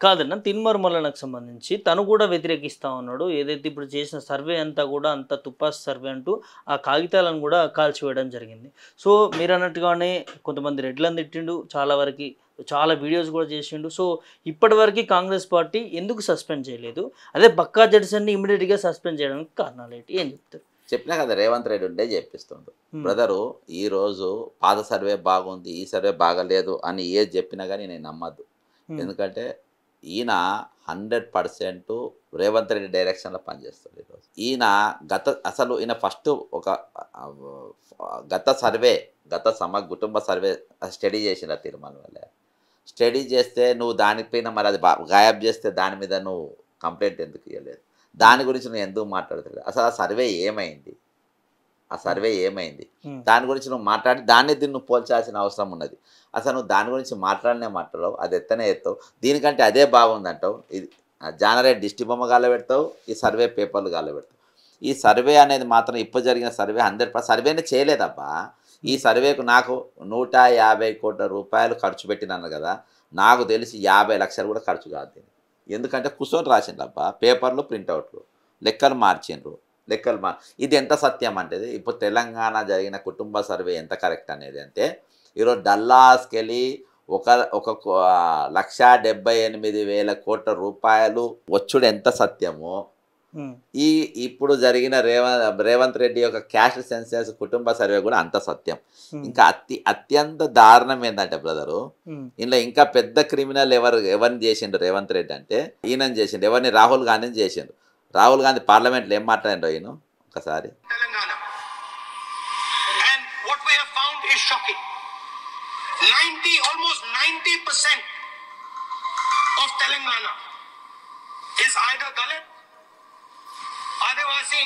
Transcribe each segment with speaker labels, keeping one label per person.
Speaker 1: కాదన్న తిన్మర్మలనకు సంబంధించి తను కూడా వ్యతిరేకిస్తా ఉన్నాడు. ఏదైతే ఇప్పుడు చేసిన సర్వే అంతా కూడా అంత తుపాస్ సర్వే అంటూ ఆ కాగితాలను కూడా కాల్చివేయడం జరిగింది. సో మీరన్నట్టుగానే కొంతమంది రెడ్లను తిట్టిండు. చాలా వరకి చాలా వీడియోస్ కూడా చేసిండు. సో ఇప్పటివరకు కాంగ్రెస్ పార్టీ ఎందుకు సస్పెండ్ చేయలేదు? అదే పక్కా జడ్సన్ని ఇమ్మీడియట్‌గా సస్పెండ్ చేయడానికి కారణాలేంటి? ఏం చెప్తారు?
Speaker 2: చెప్పినా కదా రేవంత్ రెడ్డి ఉండే చెప్పిస్తుండు. బ్రదరు ఈరోజు పాత సర్వే బాగుంది, ఈ సర్వే బాగలేదు అని ఏది చెప్పినా కానీ నేను నమ్మద్దు. ఎందుకంటే ఈయన 100% రేవంత్ రెడ్డి డైరెక్షన్లో పనిచేస్తాడు ఈరోజు. ఈయన అసలు ఈయన ఫస్ట్ ఒక గత సర్వే కుటుంబ సర్వే స్టడీ చేసిన తిరుమల వల్ల స్టడీ చేస్తే నువ్వు దానిపైన మరి అది గాయబ్ చేస్తే దాని మీద నువ్వు కంప్లైంట్ ఎందుకు ఇవ్వలేదు? దాని గురించి నువ్వు ఎందుకు మాట్లాడలేదు? అసలు ఆ సర్వే ఏమైంది? దాని గురించి నువ్వు మాట్లాడి దీన్ని నువ్వు పోల్చాల్సిన అవసరం ఉన్నది. అసలు నువ్వు దాని గురించి మాట్లాడవు, అది ఎత్తనే ఎత్తావు. దీనికంటే అదే బాగుందంటావు. ఇది జానారెడ్డి దిష్టి బొమ్మ గాలబెడతావు, ఈ సర్వే పేపర్లు గాలబెడతావు. ఈ సర్వే అనేది మాత్రం ఇప్పుడు జరిగిన సర్వే 100% సర్వేనే చేయలేదబ్బా. ఈ సర్వేకు నాకు 150 కోట్ల రూపాయలు ఖర్చు పెట్టినాను కదా, నాకు తెలిసి 50 లక్షలు కూడా ఖర్చు కాదు దీనికి. ఎందుకంటే కూర్చొని రాసిండబ్బా, పేపర్లు ప్రింట్అవుట్లు, లెక్కలు మార్చిండ్రు. ఇది ఎంత సత్యం అంటే, ఇప్పుడు తెలంగాణ జరిగిన కుటుంబ సర్వే ఎంత కరెక్ట్ అనేది అంటే, ఈరోజు డల్లాస్కి వెళ్ళి 1,78,000 కోట్ల రూపాయలు వచ్చుడు ఎంత సత్యమో, ఇప్పుడు జరిగిన రేవంత్ రెడ్డి యొక్క క్యాష్ సెన్సస్ కుటుంబ సర్వే కూడా అంత సత్యం. ఇంకా అత్యంత దారుణం ఏంటంటే బ్రదరు, ఇందులో ఇంకా పెద్ద క్రిమినల్ ఎవరిని చేసిండు రేవంత్ రెడ్డి అంటే, ఈయనని చేసిండు. ఎవరిని? రాహుల్ గాంధీని చేసిండు. రాహుల్ గాంధీ పార్లమెంట్లో ఏం మాట్లాడిండో ఈయన ఒకసారి.
Speaker 3: Almost 90% of Telangana is either Dalit, Adivasi,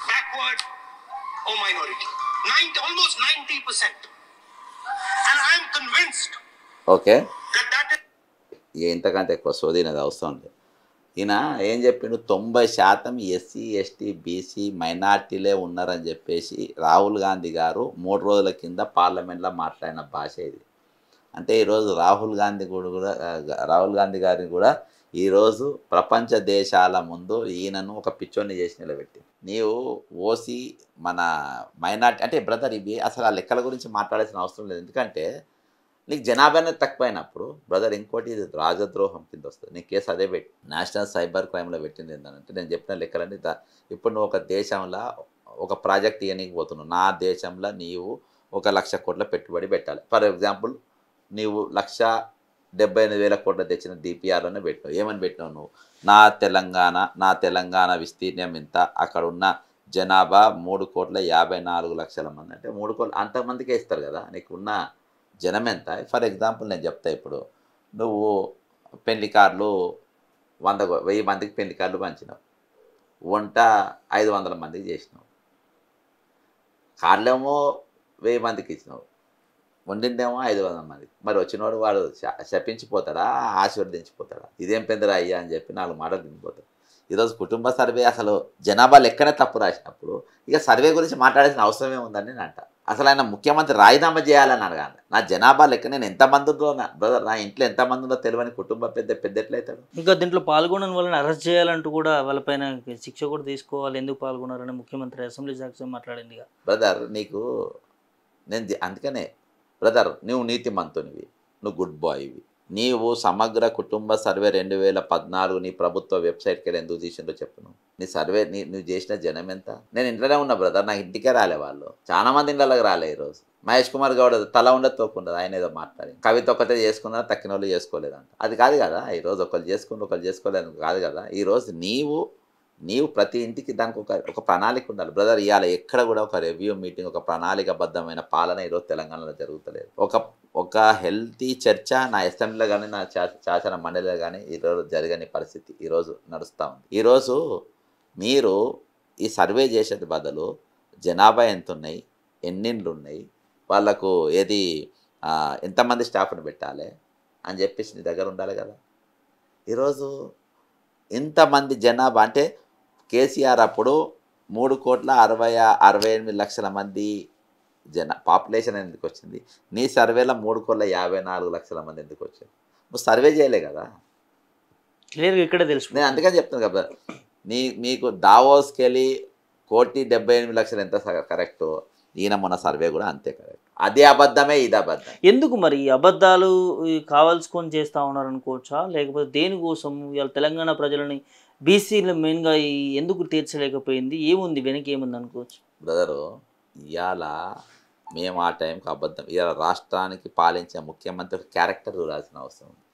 Speaker 3: backward or minority. Almost 90%. And I am convinced that is...
Speaker 2: ఇంతకంటే ఎక్కువ సోదినది అవసరం లేదు. ఈయన ఏం చెప్పిండు? 90% ఎస్సీ, ఎస్టీ, బీసీ మైనార్టీలే ఉన్నారని చెప్పేసి రాహుల్ గాంధీ గారు 3 రోజుల కింద పార్లమెంట్లో మాట్లాడిన భాష ఇది. అంటే ఈరోజు రాహుల్ గాంధీ గారిని కూడా ఈరోజు ప్రపంచ దేశాల ముందు ఈయనను ఒక పిచ్చోని చేసి నిలబెట్టి, నీవు ఓసీ మన మైనార్టీ అంటే బ్రదర్, ఇవి అసలు ఆ లెక్కల గురించి మాట్లాడాల్సిన అవసరం లేదు. ఎందుకంటే నీకు జనాభానే తక్కువైనప్పుడు బ్రదర్, ఇంకోటి ఇది రాజద్రోహం కింద వస్తుంది. నీ కేసు అదే పెట్టి నేషనల్ సైబర్ క్రైమ్లో పెట్టింది ఏంటంటే, నేను చెప్పిన లెక్కలన్నీ ఇప్పుడు నువ్వు ఒక దేశంలో ఒక ప్రాజెక్ట్ ఇవ్వనీకి పోతున్నావు. నా దేశంలో నీవు 1,00,000 కోట్ల పెట్టుబడి పెట్టాలి. ఫర్ ఎగ్జాంపుల్ నీవు 1,78,000 కోట్ల తెచ్చిన డిపిఆర్లోనే పెట్టినావు. ఏమని పెట్టినావు నువ్వు? నా తెలంగాణ విస్తీర్ణం ఇంత, అక్కడ ఉన్న జనాభా 3,54,00,000 మంది. అంటే 3 కోట్ల అంతమందికే ఇస్తారు కదా నీకున్న జనం ఎంత? ఫర్ ఎగ్జాంపుల్ నేను చెప్తా. ఇప్పుడు నువ్వు పెళ్లి కార్లు 1,000 మందికి పెళ్లి కార్లు పంచినావు, వంట 500 మందికి చేసినావు, కార్లేమో 1000 మందికి ఇచ్చినావు, వండిందేమో 500 మందికి. మరి వచ్చినోడు వాడు శపించిపోతాడా, ఆశీర్వదించిపోతాడా? ఇదేం పెందరా అయ్యా అని చెప్పి 4 మాటలు తినిపోతాడు. ఈరోజు కుటుంబ సర్వే అసలు జనాభా లెక్కనే తప్పు రాసినప్పుడు ఇక సర్వే గురించి మాట్లాడాల్సిన అవసరమే ఉందని నేను అంట. అసలు ఆయన ముఖ్యమంత్రి రాజీనామా చేయాలని అడగాలి. నా జనాభా లెక్క నేను ఎంతమంది ఉందో, బ్రదర్ నా ఇంట్లో ఎంతమంది ఉందో తెలియని కుటుంబ పెద్ద ఎట్లయితాడు?
Speaker 1: ఇంకా దీంట్లో పాల్గొనని వాళ్ళని అరెస్ట్ చేయాలంటూ కూడా వాళ్ళపైన శిక్ష కూడా తీసుకోవాలి. ఎందుకు పాల్గొన్నారని ముఖ్యమంత్రి అసెంబ్లీ సాక్షి మాట్లాడింది.
Speaker 2: బ్రదర్ అందుకనే బ్రదర్, నువ్వు నీతిమంతునివి, నువ్వు గుడ్ బాయ్వి. నీవు సమగ్ర కుటుంబ సర్వే 2014 నీ ప్రభుత్వ వెబ్సైట్కి వెళ్ళి ఎందుకు తీసిండో చెప్పను. నీ సర్వే నువ్వు చేసిన జనం ఎంత? నేను ఇంట్లోనే ఉన్నా బ్రదర్, నాకు ఇంటికే రాలే వాళ్ళు. చాలా మంది ఇంట్లోకి రాలే. ఈరోజు మహేష్ కుమార్ గౌడ్ తల ఉండదు తోకుండదు, ఆయన ఏదో మాట్లాడి కవిత ఒక్కతే చేసుకున్నా, తక్కిన వాళ్ళు చేసుకోలేదంట. అది కాదు కదా ఈరోజు ఒకళ్ళు చేసుకుంటూ ఒకళ్ళు చేసుకోలేదు కాదు కదా. ఈరోజు నీవు ప్రతి ఇంటికి దానికి ఒక ప్రణాళిక ఉండాలి బ్రదర్. ఇవాళ ఎక్కడ కూడా ఒక రివ్యూ మీటింగ్, ఒక ప్రణాళికబద్ధమైన పాలన ఈరోజు తెలంగాణలో జరుగుతలేదు. ఒక హెల్తీ చర్చ నా అసెంబ్లీలో కానీ, నా శాసన మండలిలో కానీ ఈరోజు జరగని పరిస్థితి ఈరోజు నడుస్తూ ఉంది. ఈరోజు మీరు ఈ సర్వే చేసేది బదులు జనాభా ఎంత ఉన్నాయి, ఎన్నిండ్లు ఉన్నాయి, వాళ్ళకు ఎంతమంది స్టాఫ్ని పెట్టాలి అని చెప్పేసి నీ దగ్గర ఉండాలి కదా. ఈరోజు ఇంతమంది జనాభా అంటే కేసీఆర్ అప్పుడు 3,68,00,000 మంది పాపులేషన్ ఎందుకు వచ్చింది? నీ సర్వేలో 3,54,00,000 మంది ఎందుకు వచ్చింది? నువ్వు సర్వే చేయలే కదా.
Speaker 1: క్లియర్గా ఇక్కడే తెలుసు.
Speaker 2: నేను అందుకని చెప్తాను కదా, మీకు దావోస్కి వెళ్ళి 1,78,00,000 ఎంత కరెక్టు, ఈయన మొన్న సర్వే కూడా అంతే కరెక్ట్. అదే అబద్ధమే ఇది అబద్ధం.
Speaker 1: ఎందుకు మరి ఈ అబద్ధాలు కావాల్సుకొని చేస్తూ ఉన్నారు అనుకోవచ్చా, లేకపోతే దేనికోసం ఇవాళ తెలంగాణ ప్రజలని బీసీలు మెయిన్గా ఎందుకు తీర్చలేకపోయింది, ఏముంది వెనక ఏముంది అనుకోవచ్చు?
Speaker 2: బ్రదరు, ఇవాళ మేము ఆ టైంకి అబద్ధం, ఇవాళ రాష్ట్రానికి పాలించే ముఖ్యమంత్రి క్యారెక్టర్ చూడాల్సిన అవసరం ఉంది,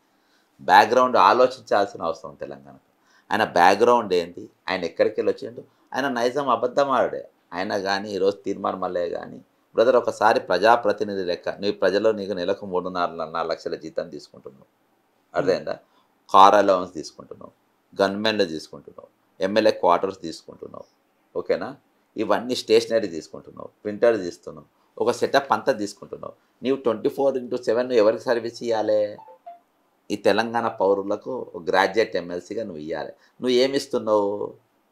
Speaker 2: బ్యాక్గ్రౌండ్ ఆలోచించాల్సిన అవసరం తెలంగాణకు. ఆయన బ్యాక్గ్రౌండ్ ఏంటి, ఆయన ఎక్కడికి వెళ్ళి వచ్చిండు, ఆయన నైజం అబద్ధం ఆడే ఆయన కానీ ఈరోజు తీర్మానం మళ్ళీ కానీ బ్రదర్ ఒకసారి ప్రజాప్రతినిధి లెక్క నీ ప్రజల్లో నీకు నెలకు 3.5 లక్షల జీతం తీసుకుంటున్నావు, అర్థమైందా, కార్ అలవెన్స్ తీసుకుంటున్నావు, గన్మెన్లు తీసుకుంటున్నావు, ఎమ్మెల్యే క్వార్టర్స్ తీసుకుంటున్నావు, ఓకేనా, ఇవన్నీ స్టేషనరీ తీసుకుంటున్నావు, ప్రింటర్ తీస్తున్నావు, ఒక సెటప్ అంతా తీసుకుంటున్నావు. నీవు 24/7 ఎవరికి సర్వీస్ ఇవ్వాలి? ఈ తెలంగాణ పౌరులకు గ్రాడ్యుయేట్ ఎమ్మెల్సీగా నువ్వు ఇవ్వాలి. నువ్వు ఏమి ఇస్తున్నావు?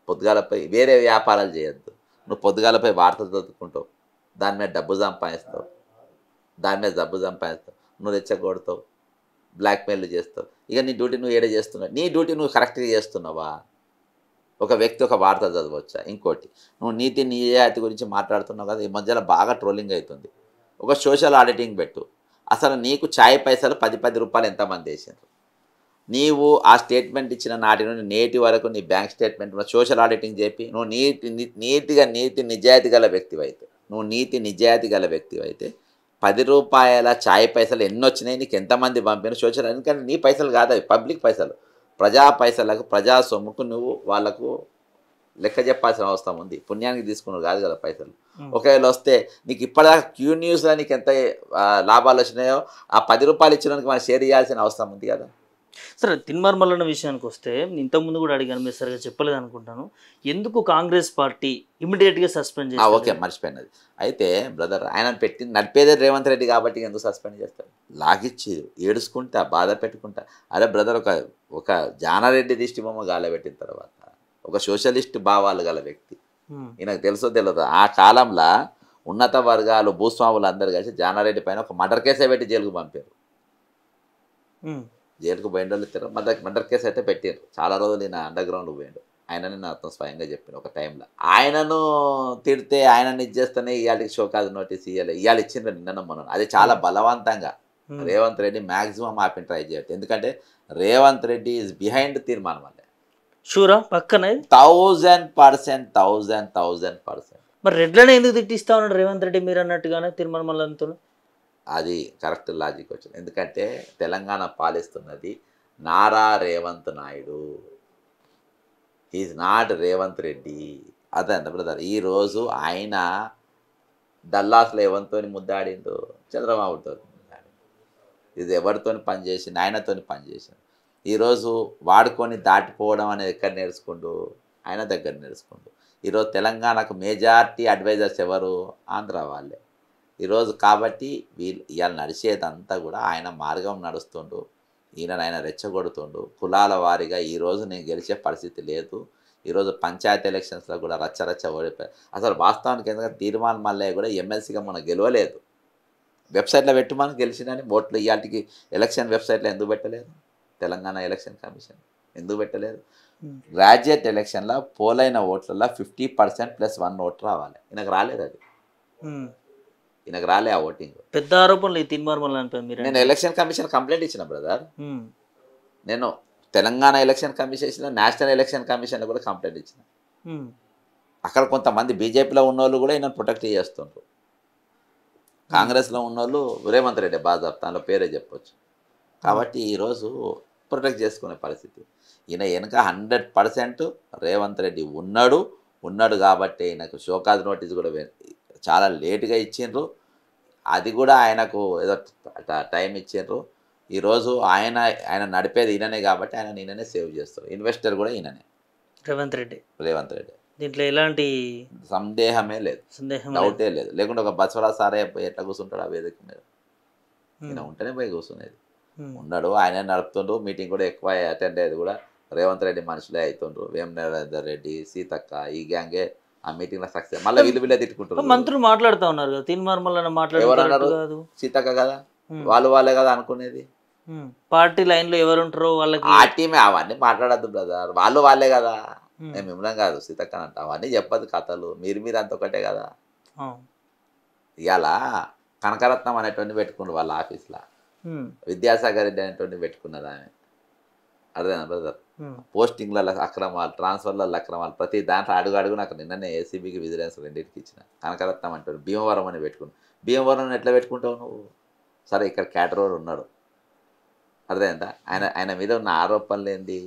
Speaker 2: పొద్దుగాలపై వేరే వ్యాపారాలు చేయొద్దు, నువ్వు పొద్దుగాలపై వార్తలు చదువుకుంటావు, దాని మీద డబ్బు సంపాదిస్తావు, నువ్వు రెచ్చగొడతావు, బ్లాక్మెయిల్ చేస్తావు. ఇక నీ డ్యూటీ నువ్వు ఏడే చేస్తున్నావు, నీ డ్యూటీ నువ్వు కరెక్ట్గా చేస్తున్నావా? ఒక వ్యక్తి ఒక వార్త చదవచ్చా? ఇంకోటి, నువ్వు నీతి నిజాయితీ గురించి మాట్లాడుతున్నావు కదా, ఈ మధ్యలో బాగా ట్రోలింగ్ అవుతుంది. ఒక సోషల్ ఆడిటింగ్ పెట్టు, అసలు నీకు ఛాయ్ పైసలు 10 రూపాయలు ఎంతమంది వేసారు? నీవు ఆ స్టేట్మెంట్ ఇచ్చిన నాటి నుండి నేటి వరకు నీ బ్యాంక్ స్టేట్మెంట్ సోషల్ ఆడిటింగ్ చెప్పి నువ్వు నీతి నిజాయితీ గల వ్యక్తివి అయితే 10 రూపాయల ఛాయ్ పైసలు ఎన్ని వచ్చినాయి, నీకు ఎంతమంది పంపిన సోషల్, ఎందుకంటే నీ పైసలు కాదు అవి, పబ్లిక్ పైసలు, ప్రజా పైసలకు, ప్రజా సొమ్ముకు నువ్వు వాళ్ళకు లెక్క చెప్పాల్సిన అవసరం ఉంది. పుణ్యానికి తీసుకున్నావు కాదు కదా పైసలు. ఒకవేళ వస్తే నీకు ఇప్పటిదాకా క్యూ న్యూస్లో నీకు ఎంత లాభాలు వచ్చినాయో ఆ 10 రూపాయలు ఇచ్చినందుకు మనం షేర్ చేయాల్సిన అవసరం ఉంది కదా.
Speaker 1: సరే, తిన్మార్ మల్లన్న విషయానికి వస్తే ఇంతకుముందు కూడా అడిగాను, మీరు సరిగా చెప్పలేదు అనుకుంటాను, ఎందుకు కాంగ్రెస్ పార్టీ ఇమీడియట్గా సస్పెండ్ చేస్తారు?
Speaker 2: ఓకే, మర్చిపోయినది. అయితే బ్రదర్, ఆయన నడిపేదే రేవంత్ రెడ్డి కాబట్టి ఎందుకు సస్పెండ్ చేస్తారు? లాగిచ్చి ఏడుచుకుంటా బాధ పెట్టుకుంటా. అరే బ్రదర్, ఒక జానారెడ్డి దిష్టి బొమ్మ గాలబెట్టిన తర్వాత ఒక సోషలిస్ట్ భావాలు గల వ్యక్తి, ఈయనకు తెలుసో తెలియదు, ఆ కాలంలో ఉన్నత వర్గాలు భూస్వాములు అందరు కలిసి జానారెడ్డి పైన ఒక మర్డర్ కేసే పెట్టి జైలుకు పంపారు. జైలుకు పోయిండోళ్ళు ఇద్దరు మర్డర్ కేసు అయితే పెట్టారు. చాలా రోజులు ఈయన అండర్ గ్రౌండ్ పోయిండు. ఆయనని నా అర్థం స్వయంగా చెప్పాను ఒక టైంలో. ఆయనను తిడితే ఆయనని ఇచ్చేస్తేనే ఇవాళకి షోకాజ్ నోటీస్ ఇవ్వాలి, ఇవాళ ఇచ్చిండ్రు నిన్న మనం. అది చాలా బలవంతంగా రేవంత్ రెడ్డి మ్యాక్సిమం ఆపిన ట్రై చేయట్టు. ఎందుకంటే రేవంత్ రెడ్డి ఈజ్ బిహైండ్ తీర్మానం వల్లే.
Speaker 1: షూరా పక్కనే
Speaker 2: 1000%.
Speaker 1: మరి రెడ్లనే ఎందుకు తిట్టిస్తా ఉన్నాడు రేవంత్ రెడ్డి మీరు అన్నట్టుగానే తిరుమల మల్లంతో?
Speaker 2: అది కరెక్ట్ లాజిక్ వచ్చింది. ఎందుకంటే తెలంగాణ పాలిస్తున్నది నారా రేవంత్ నాయుడు, ఈజ్ నాట్ రేవంత్ రెడ్డి. అదే బ్రదర్, ఈరోజు ఆయన డల్లాస్లో ఎవరితో ముద్దాడిండు, చంద్రబాబుతో ముద్దాడిండు. ఇది ఎవరితో పనిచేసింది? ఆయనతో పనిచేసింది. ఈరోజు వాడుకొని దాటిపోవడం అనేది ఎక్కడ నేర్చుకుంటూ? ఆయన దగ్గర నేర్చుకుంటూ. ఈరోజు తెలంగాణకు మెజారిటీ అడ్వైజర్స్ ఎవరు? ఆంధ్ర వాళ్ళే. ఈరోజు కాబట్టి ఇవాళ నడిచేదంతా కూడా ఆయన మార్గం నడుస్తుండు, ఆయన రెచ్చగొడుతుండు. కులాల వారీగా ఈరోజు నేను గెలిచే పరిస్థితి లేదు. ఈరోజు పంచాయతీ ఎలక్షన్స్లో కూడా రచ్చ ఓడిపోయారు. అసలు వాస్తవానికి ఎందుకంటే తీర్మానం మళ్ళీ కూడా ఎమ్మెల్సీగా మనం గెలవలేదు. వెబ్సైట్లో పెట్టుమని గెలిచినని ఓట్లు ఇవాళకి ఎలక్షన్ వెబ్సైట్లో ఎందుకు పెట్టలేదు? తెలంగాణ ఎలక్షన్ కమిషన్ ఎందుకు పెట్టలేదు? గ్రాడ్యుయేట్ ఎలక్షన్లో పోలైన ఓట్లలో 50%+1 ఓటు రావాలి. ఈయనకు రాలేదు. అది ఈయనకు రాలే ఆ ఓటింగ్.
Speaker 1: పెద్ద ఆరోపణలు ఈ తిన్మార్ మల్లన్న.
Speaker 2: నేను ఎలక్షన్ కమిషన్ కంప్లైంట్ ఇచ్చిన బ్రదర్. నేను Telangana election commission, national election commission కూడా కంప్లైంట్ ఇచ్చిన. అక్కడ కొంతమంది బీజేపీలో ఉన్నోళ్ళు కూడా ఈయన ప్రొటెక్ట్ చేస్తుండ్రు. కాంగ్రెస్లో ఉన్నోళ్ళు రేవంత్ రెడ్డి బాజాప్తాలో పేరే చెప్పొచ్చు. కాబట్టి ఈరోజు ప్రొటెక్ట్ చేసుకునే పరిస్థితి. ఈయన వెనుక 100% రేవంత్ రెడ్డి ఉన్నాడు కాబట్టి ఈయనకు షోకాజ్ నోటీస్ కూడా చాలా లేటుగా ఇచ్చిండ్రు. అది కూడా ఆయనకు ఏదో టైం ఇచ్చిండ్రు. ఈరోజు ఆయన నడిపేది ఈయననే కాబట్టి ఈయననే సేవ్ చేస్తారు. ఇన్వెస్టర్ కూడా ఈయననే, రేవంత్ రెడ్డి.
Speaker 1: దీంట్లో ఎలాంటి
Speaker 2: సందేహమే లేదు, డౌటే లేదు. లేకుంటే ఒక బసవరాజ్ సారే ఎట్లా కూర్చుంటాడు ఆ వేదిక మీద? ఈయన ఉంటేనే పోయి కూర్చునేది. ఉన్నాడు, ఆయన నడుపుతుండ్రు. మీటింగ్ కూడా ఎక్కువ అటెండ్ అయ్యేది కూడా రేవంత్ రెడ్డి మనుషులే అవుతుండ్రు. వేం నరేందర్ రెడ్డి, సీతక్క, ఈ గ్యాంగే ఆ మీటింగ్ లో సక్సెస్. మళ్ళీ వీళ్ళే తిట్టుకుంటారు.
Speaker 1: మంత్రులు మాట్లాడుతూ ఉన్నారు కదా, తీన్మార్ మల్లన్న మాట్లాడారు.
Speaker 2: సీతక్క కదా, వాళ్ళే కదా అనుకునేది.
Speaker 1: పార్టీ లైన్లో ఎవరు ఉంటారో వాళ్ళకి
Speaker 2: ఆ టీమే అవన్నీ మాట్లాడద్దు బ్రదర్, వాళ్ళే కదా. నేను మిమ్మల్ని కాదు సీతక్కని అంట, అవన్నీ చెప్పదు కథలు, మీరు అంత ఒకటే కదా. ఇవాళ కనకరత్నం అనేటువంటి పెట్టుకున్నారు వాళ్ళ ఆఫీస్లో, విద్యాసాగర్ రెడ్డి అనేటువంటి పెట్టుకున్నది ఆమె. అర్థమైనా బ్రదర్? పోస్టింగ్లలో అక్రమాలు, ట్రాన్స్ఫర్లలో అక్రమాలు, ప్రతి దాంట్లో అడుగు నాకు నిన్ననే ఏసీబీకి విజిలెన్స్ రెండింటికి ఇచ్చిన. కనకరత్నం అంటాడు భీమవరం అని పెట్టుకున్నావు. భీమవరం ఎట్లా పెట్టుకుంటావు నువ్వు? సరే ఇక్కడ క్యాటరోడ్ ఉన్నాడు, అర్థమైందా? ఆయన మీద ఉన్న ఆరోపణలు ఏంది,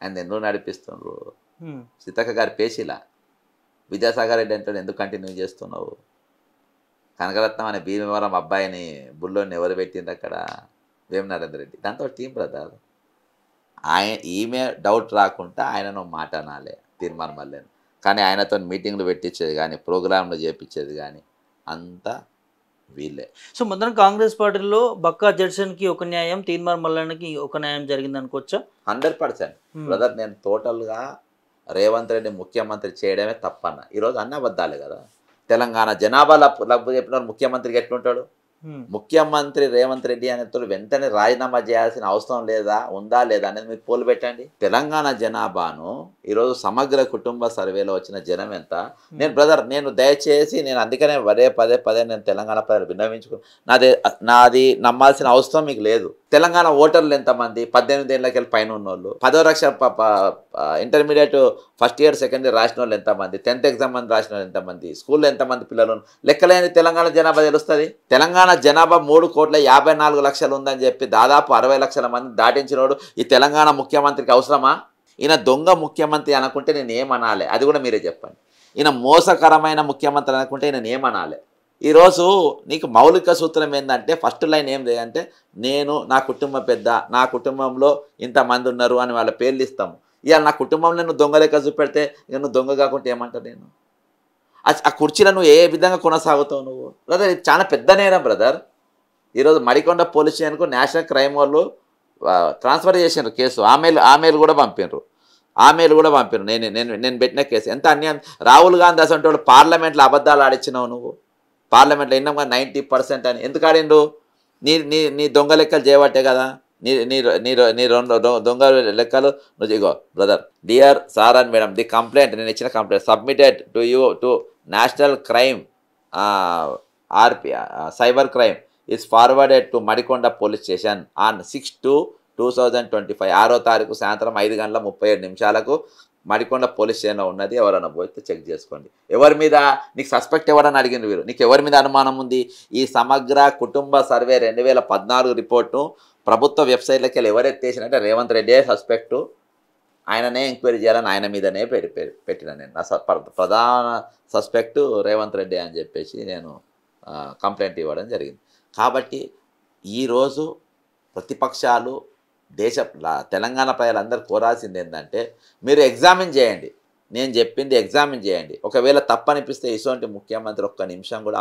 Speaker 2: ఆయన ఎందుకు నడిపిస్తున్నారు? సీతక్క గారి పేషీలా విద్యాసాగర్ రెడ్డి అంటే ఎందుకు కంటిన్యూ చేస్తున్నావు? కనకరత్నం అనే భీమవరం అబ్బాయిని బుల్లోని ఎవరు పెట్టిండ్రు అక్కడ? వేమ నరేంద్ర రెడ్డి. దాంతో టీం బ్రదర్. ఈమె డౌట్ రాకుండా ఆయనను మాట అనాలి తీర్మానం మళ్ళీ. కానీ ఆయనతో మీటింగ్లు పెట్టించేది కానీ, ప్రోగ్రాంలు చేపించేది కానీ అంతా వీళ్ళే.
Speaker 1: సో మొత్తం కాంగ్రెస్ పార్టీలో బక్కా జడ్సన్కి ఒక న్యాయం, తీర్మార్ మల్లన్నకి ఒక న్యాయం జరిగింది అనుకోవచ్చా?
Speaker 2: 100% బ్రదర్. నేను టోటల్గా రేవంత్ రెడ్డి ముఖ్యమంత్రి చేయడమే తప్పన్న. ఈరోజు అన్ని అబద్ధాలే కదా. తెలంగాణ జనాభా లబ్బు చెప్పిన ముఖ్యమంత్రికి ఎట్లుంటాడు? ముఖ్యమంత్రి రేవంత్ రెడ్డి అనేతో వెంటనే రాజీనామా చేయాల్సిన అవసరం ఉందా లేదా అనేది మీరు పోలు పెట్టండి. తెలంగాణ జనాభాను ఈరోజు సమగ్ర కుటుంబ సర్వేలో వచ్చిన జనం ఎంత? నేను దయచేసి అందుకనే పదే నేను తెలంగాణ ప్రజలు విన్నవించుకున్నాను. నాది నమ్మాల్సిన అవసరం మీకు లేదు. తెలంగాణ ఓటర్లు ఎంతమంది? 18 ఏళ్ళకి వెళ్ళి పైన ఉన్నోళ్ళు, 10వ తరగతి intermediate first year second year రాసిన వాళ్ళు ఎంతమంది, 10th ఎగ్జామ్ మంది రాసిన వాళ్ళు ఎంతమంది, స్కూల్లో ఎంతమంది పిల్లలు, లెక్కలేని తెలంగాణ జనాభా తెలుస్తుంది. తెలంగాణ జనాభా 3,54,00,000 ఉందని చెప్పి దాదాపు 60 లక్షల మంది దాటించినోడు ఈ తెలంగాణ ముఖ్యమంత్రికి అవసరమా? ఈయన దొంగ ముఖ్యమంత్రి అనుకుంటే నేను ఏమనాలి? అది కూడా మీరే చెప్పండి. ఈయన మోసకరమైన ముఖ్యమంత్రి అనుకుంటే నేను ఏమనాలి? ఈరోజు నీకు మౌలిక సూత్రం ఏంటంటే, ఫస్ట్ లైన్ ఏం లేదంటే, నేను నా కుటుంబం పెద్ద, నా కుటుంబంలో ఇంతమంది ఉన్నారు అని వాళ్ళ పేర్లు ఇస్తాము. ఇవాళ నా కుటుంబంలో నువ్వు దొంగ లెక్క చూపెడితే ఇక నువ్వు దొంగ కాకుంటే ఏమంటావు? నేను ఆ కుర్చీలో నువ్వు ఏ విధంగా కొనసాగుతావు నువ్వు? బ్రదర్ ఇది చాలా పెద్ద నేరం బ్రదర్. ఈరోజు మడికొండ పోలీస్ స్టేషన్కు నేషనల్ క్రైమ్ వాళ్ళు ట్రాన్స్ఫర్ చేసినారు కేసు. ఆమెలు కూడా పంపినారు. నేను పెట్టిన కేసు ఎంత అన్యాయం. రాహుల్ గాంధీ అసలు వాడు పార్లమెంట్లో అబద్ధాలు ఆడిచ్చినావు నువ్వు. పార్లమెంట్లో విన్నాం కదా 90% అని. ఎందుకు ఆడిండు? నీ దొంగ లెక్కలు చేయబట్టే కదా. నీ రెండు దొంగ లెక్కలు నువ్వు ఇగో brother. Dear sir and madam, the complaint, నేను ఇచ్చిన complaint submitted to you to national crime cyber crime is forwarded to Madikonda police station on 6/2/2025 6వ తారీఖు సాయంత్రం 5:37 మడికొండ పోలీస్ స్టేషన్లో ఉన్నది. ఎవరైనా పోతే చెక్ చేసుకోండి. ఎవరి మీద నీకు సస్పెక్ట్ ఎవరని అడిగిన వీరు, నీకు ఎవరి మీద అనుమానం ఉంది? ఈ సమగ్ర కుటుంబ సర్వే 2014 రిపోర్టు ప్రభుత్వ వెబ్సైట్లకి వెళ్ళి ఎవరెత్తేసినంటే రేవంత్ రెడ్డి సస్పెక్టు, ఆయననే ఎంక్వైరీ చేయాలని ఆయన మీదనే పెట్టిన నేను. నా ప్రధాన సస్పెక్టు రేవంత్ రెడ్డి అని చెప్పేసి నేను కంప్లైంట్ ఇవ్వడం జరిగింది. కాబట్టి ఈరోజు ప్రతిపక్షాలు తెలంగాణ ప్రజలందరూ కోరాల్సింది ఏంటంటే, మీరు ఎగ్జామిన్ చేయండి, నేను చెప్పింది ఎగ్జామిన్ చేయండి. ఒకవేళ తప్పనిపిస్తే ఇటువంటి ముఖ్యమంత్రి ఒక్క నిమిషం కూడా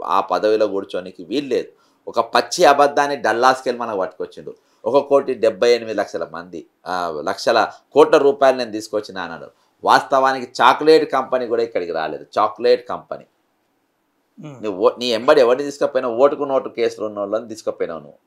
Speaker 2: ఆ పదవిలో కూర్చోనికి వీల్లేదు. ఒక పచ్చి అబద్ధాన్ని డల్లాస్కెళ్ళి మనకు పట్టుకొచ్చిండు. 1,78,00,000 కోట్ల రూపాయలు నేను తీసుకొచ్చిన అన్నాడు. వాస్తవానికి చాక్లెట్ కంపెనీ కూడా ఇక్కడికి రాలేదు. చాక్లెట్ కంపెనీ నీ ఎంబడి ఎవరిని తీసుకుపోయినావు? ఓటుకు నోటు కేసులు ఉన్న వాళ్ళని తీసుకుపోయినావు నువ్వు.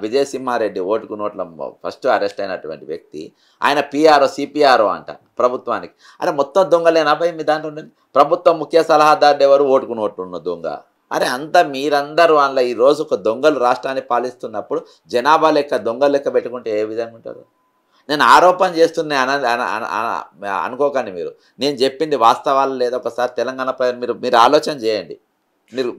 Speaker 2: విజయసింహారెడ్డి ఓటుకు నోట్ల ఫస్ట్ అరెస్ట్ అయినటువంటి వ్యక్తి. ఆయన పిఆర్ఓ సిపిఆర్ఓ అంట ప్రభుత్వానికి. అరే మొత్తం దొంగలేనా భయ మీ దాంట్లో ఉండేది? ప్రభుత్వం ముఖ్య సలహాదారు ఎవరు? ఓటుకు నోట్లు ఉన్న దొంగ. అరే అంతా మీరందరూ అందులో ఈరోజు ఒక దొంగలు రాష్ట్రాన్ని పాలిస్తున్నప్పుడు జనాభా లెక్క దొంగల లెక్క పెట్టుకుంటే ఏ విధంగా ఉంటారు? నేను ఆరోపణ చేస్తున్నా అనుకోకండి మీరు. నేను చెప్పింది వాస్తవాలు లేదా ఒకసారి తెలంగాణ ప్రజలు మీరు ఆలోచన చేయండి. మీరు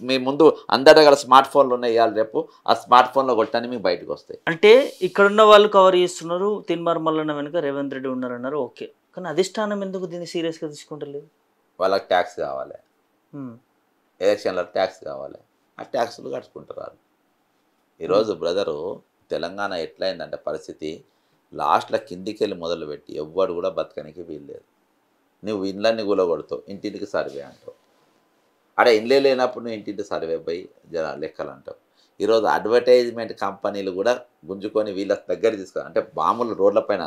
Speaker 2: మీ ముందు అందరి దగ్గర స్మార్ట్ ఫోన్లు ఉన్నాయి. ఇవాళ రేపు ఆ స్మార్ట్ ఫోన్లో కొట్టని మీకు బయటకు వస్తాయి.
Speaker 1: అంటే ఇక్కడున్న వాళ్ళు కవర్ చేస్తున్నారు, తీర్మార్ మల్లన్న వెనుక రేవంత్ రెడ్డి ఉన్నారన్నారు, ఓకే. కానీ అధిష్టానం ఎందుకు దీన్ని సీరియస్గా తీసుకుంటలేదు?
Speaker 2: వాళ్ళకి ట్యాక్స్ కావాలి, ఎలక్షన్లో ట్యాక్స్ కావాలి, ఆ ట్యాక్స్లు కట్టుకుంటారు. ఈరోజు బ్రదరు తెలంగాణ ఎట్లయిందంటే పరిస్థితి, లాస్ట్లో కిందికి వెళ్ళి మొదలుపెట్టి ఎవ్వడు కూడా బతకనికి వీల్లేదు. నువ్వు ఇండ్లన్నీ కూలగొడతావు, ఇంటింటికి సర్వే అంటావు. అడే ఇండ్లే లేనప్పుడు నువ్వు ఇంటింటి సర్వే పోయి లెక్కలు అంటావు. ఈరోజు అడ్వర్టైజ్మెంట్ కంపెనీలు కూడా గుంజుకొని వీళ్ళ దగ్గర తీసుకొని, అంటే మామూలు రోడ్లపైన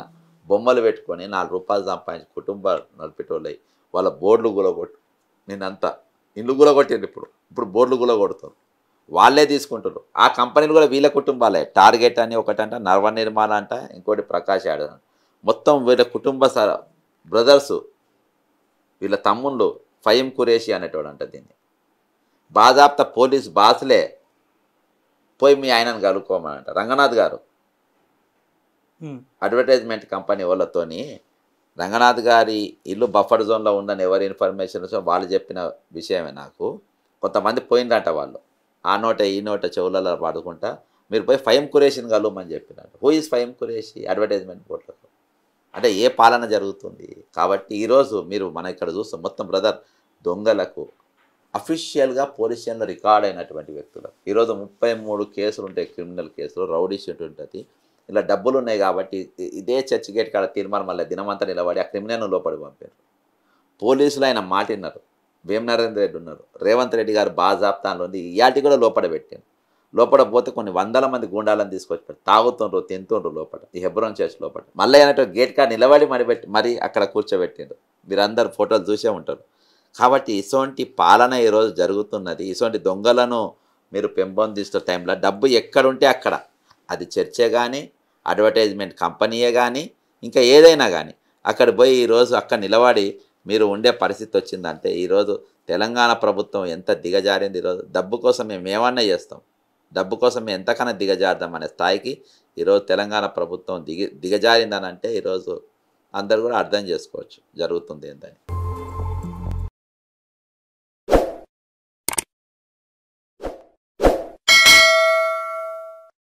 Speaker 2: బొమ్మలు పెట్టుకొని 4 రూపాయలు సంపాదించి కుటుంబాలు నడిపేటోళ్ళయి వాళ్ళ బోర్డులు కూలగొట్టు. నేనంతా ఇండ్లు కూలగొట్టింది. ఇప్పుడు బోర్డులు కూలగొడతారు. వాళ్ళే తీసుకుంటారు. ఆ కంపెనీలు కూడా వీళ్ళ కుటుంబాలే. టార్గెట్ అని ఒకటంట, నర్వ నిర్మాణ అంట, ఇంకోటి ప్రకాష్ యాడ్ మొత్తం వీళ్ళ కుటుంబ బ్రదర్సు, వీళ్ళ తమ్ముళ్ళు. ఫహీం ఖురేషి అనేటోడు అంట దీన్ని. బాజాప్త పోలీస్ బాసులే పోయి మీ ఆయనను కలుపుకోమనంట. రంగనాథ్ గారు అడ్వర్టైజ్మెంట్ కంపెనీ వాళ్ళతోని, రంగనాథ్ గారి ఇల్లు బఫర్ జోన్లో ఉందని ఎవరి ఇన్ఫర్మేషన్ వాళ్ళు చెప్పిన విషయమే నాకు. కొంతమంది పోయిందంట వాళ్ళు, ఆ నోట ఈ నోట చెవులలో పడుకుంటా మీరు పోయి ఫహీం ఖురేషిని కలవమని చెప్పినట్టు. Who is Faheem Qureshi? Advertisement బోర్డులకు. అంటే ఏ పాలన జరుగుతుంది? కాబట్టి ఈరోజు మీరు మన ఇక్కడ చూస్తాం మొత్తం బ్రదర్ దొంగలకు అఫీషియల్గా పోలీస్ స్టేషన్లో రికార్డ్ అయినటువంటి వ్యక్తులు. ఈరోజు 33 కేసులు ఉంటాయి, క్రిమినల్ కేసులు, రౌడీ షీట్ ఉంటుంది. ఇలా డబ్బులు ఉన్నాయి కాబట్టి ఇదే చర్చ్ గేట్ కాడ తీర్మానం మళ్ళీ దినమంతా నిలబడి ఆ క్రిమినల్ను లోపలికి పంపారు. పోలీసులు ఆయన మాట విన్నారు. వేం నరేంద్ర రెడ్డి ఉన్నారు, రేవంత్ రెడ్డి గారు బాజాప్తాలో ఉంది, ఇయాటి కూడా లోపల పెట్టారు. లోపల పోతే కొన్ని వందల మంది గుండాలను తీసుకొచ్చి తాగుతుండ్రు, తింటుండ్రు లోపల, ఈ హెబ్రోన్ చర్చ్ లోపల. మళ్ళీ అయినట్టు గేట్ కాడ నిలబడి మరి అక్కడ కూర్చోబెట్టిండ్రు. మీరందరూ ఫోటోలు చూసే ఉంటారు. కాబట్టి ఇటువంటి పాలన ఈరోజు జరుగుతున్నది. ఇటువంటి దొంగలను మీరు పెంపొందిస్తున్న టైంలో డబ్బు ఎక్కడుంటే అక్కడ, అది చర్చే కానీ, అడ్వర్టైజ్మెంట్ కంపెనీయే కానీ, ఇంకా ఏదైనా కానీ, అక్కడ పోయి ఈరోజు అక్కడ నిలబడి మీరు ఉండే పరిస్థితి వచ్చిందంటే ఈరోజు తెలంగాణ ప్రభుత్వం ఎంత దిగజారింది. ఈరోజు డబ్బు కోసం మేము ఏమన్నా చేస్తాం, డబ్బు కోసం మేము ఎంతకన్నా దిగజారుదాం అనే స్థాయికి ఈరోజు తెలంగాణ ప్రభుత్వం దిగజారిందని అంటే ఈరోజు అందరు కూడా అర్థం చేసుకోవచ్చు జరుగుతుంది ఏంటని.